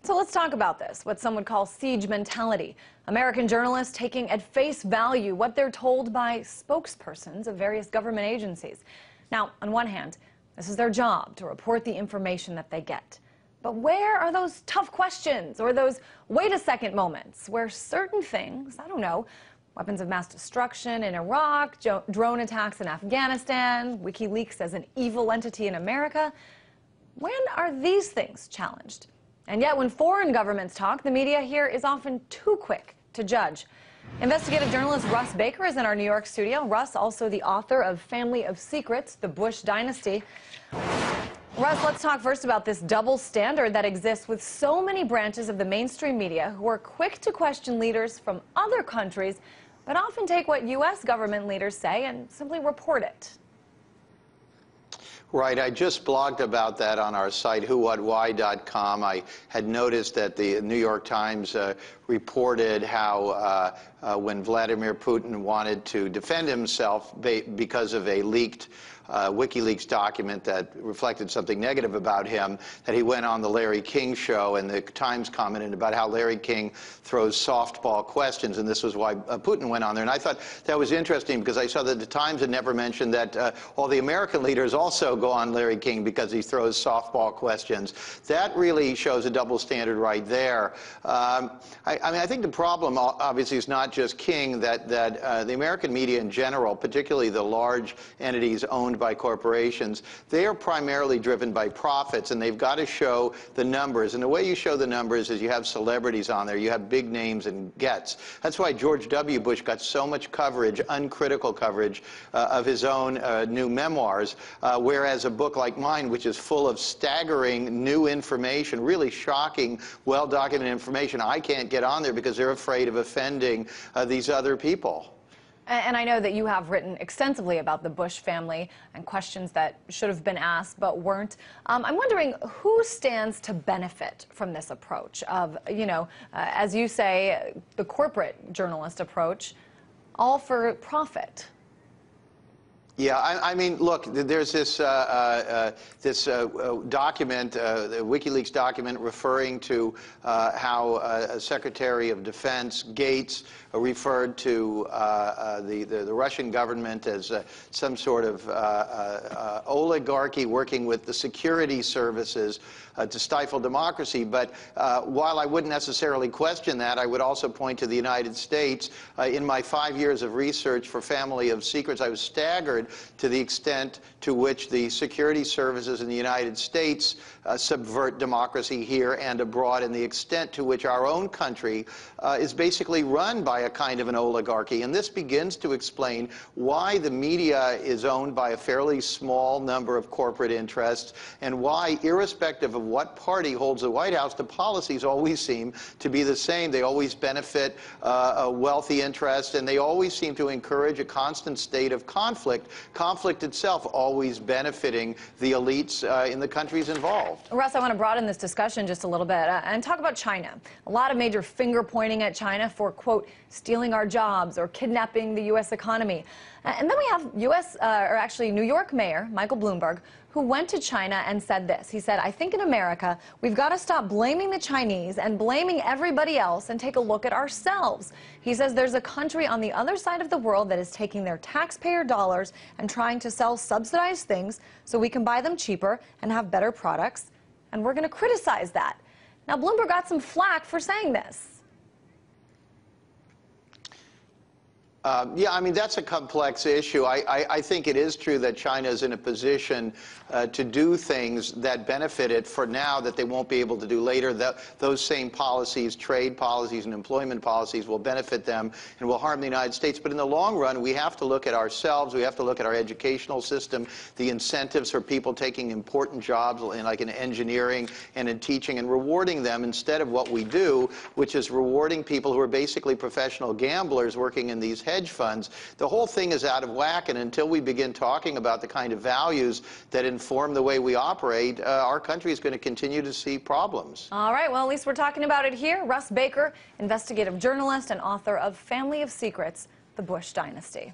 So let's talk about this, what some would call siege mentality. American journalists taking at face value what they're told by spokespersons of various government agencies. Now, on one hand, this is their job to report the information that they get. But where are those tough questions or those wait a second moments where certain things, I don't know, weapons of mass destruction in Iraq, drone attacks in Afghanistan, WikiLeaks as an evil entity in America, when are these things challenged? And yet when foreign governments talk, the media here is often too quick to judge. Investigative journalist Russ Baker is in our New York studio. Russ, also the author of Family of Secrets, The Bush Dynasty. Russ, let's talk first about this double standard that exists with so many branches of the mainstream media who are quick to question leaders from other countries, but often take what U.S. government leaders say and simply report it. Right. I just blogged about that on our site, whowhatwhy.com. I had noticed that the New York Times reported how when Vladimir Putin wanted to defend himself because of a leaked WikiLeaks document that reflected something negative about him, that he went on the Larry King show, and the Times commented about how Larry King throws softball questions, and this was why Putin went on there. And I thought that was interesting because I saw that the Times had never mentioned that all the American leaders also go on Larry King because he throws softball questions. That really shows a double standard right there. I mean, I think the problem obviously is not just King, that the American media in general, particularly the large entities owned by corporations, they are primarily driven by profits, and they've got to show the numbers. And the way you show the numbers is you have celebrities on there, you have big names and gets. That's why George W. Bush got so much coverage, uncritical coverage, of his own new memoirs, whereas a book like mine, which is full of staggering new information, really shocking, well-documented information, I can't get on there because they're afraid of offending these other people. And I know that you have written extensively about the Bush family and questions that should have been asked but weren't. I'm wondering who stands to benefit from this approach of, as you say, the corporate journalist approach, all for profit. Yeah, I mean, look, there's this document, the WikiLeaks document, referring to how Secretary of Defense Gates referred to the Russian government as some sort of oligarchy working with the security services to stifle democracy. But while I wouldn't necessarily question that, I would also point to the United States. In my 5 years of research for Family of Secrets, I was staggered to the extent to which the security services in the United States subvert democracy here and abroad, and the extent to which our own country is basically run by a kind of an oligarchy. And this begins to explain why the media is owned by a fairly small number of corporate interests, and why, irrespective of what party holds the White House, the policies always seem to be the same. They always benefit wealthy interests, and they always seem to encourage a constant state of conflict. Conflict itself always benefiting the elites in the countries involved. Russ, I want to broaden this discussion just a little bit and talk about China. A lot of major finger pointing at China for, quote, stealing our jobs or kidnapping the U.S. economy. And then we have New York Mayor Michael Bloomberg, who went to China and said this. He said, I think in America, we've got to stop blaming the Chinese and blaming everybody else and take a look at ourselves. He says there's a country on the other side of the world that is taking their taxpayer dollars and trying to sell subsidized things so we can buy them cheaper and have better products, and we're going to criticize that. Now, Bloomberg got some flack for saying this. Yeah, I mean, that's a complex issue. I think it is true that China is in a position to do things that benefit it for now that they won't be able to do later. Those same policies, trade policies and employment policies, will benefit them and will harm the United States. But in the long run, we have to look at ourselves. We have to look at our educational system, the incentives for people taking important jobs like in engineering and in teaching, and rewarding them instead of what we do, which is rewarding people who are basically professional gamblers working in these hedge funds. The whole thing is out of whack, and until we begin talking about the kind of values that inform the way we operate, our country is going to continue to see problems. All right, well, at least we're talking about it here. Russ Baker, investigative journalist and author of Family of Secrets, The Bush Dynasty.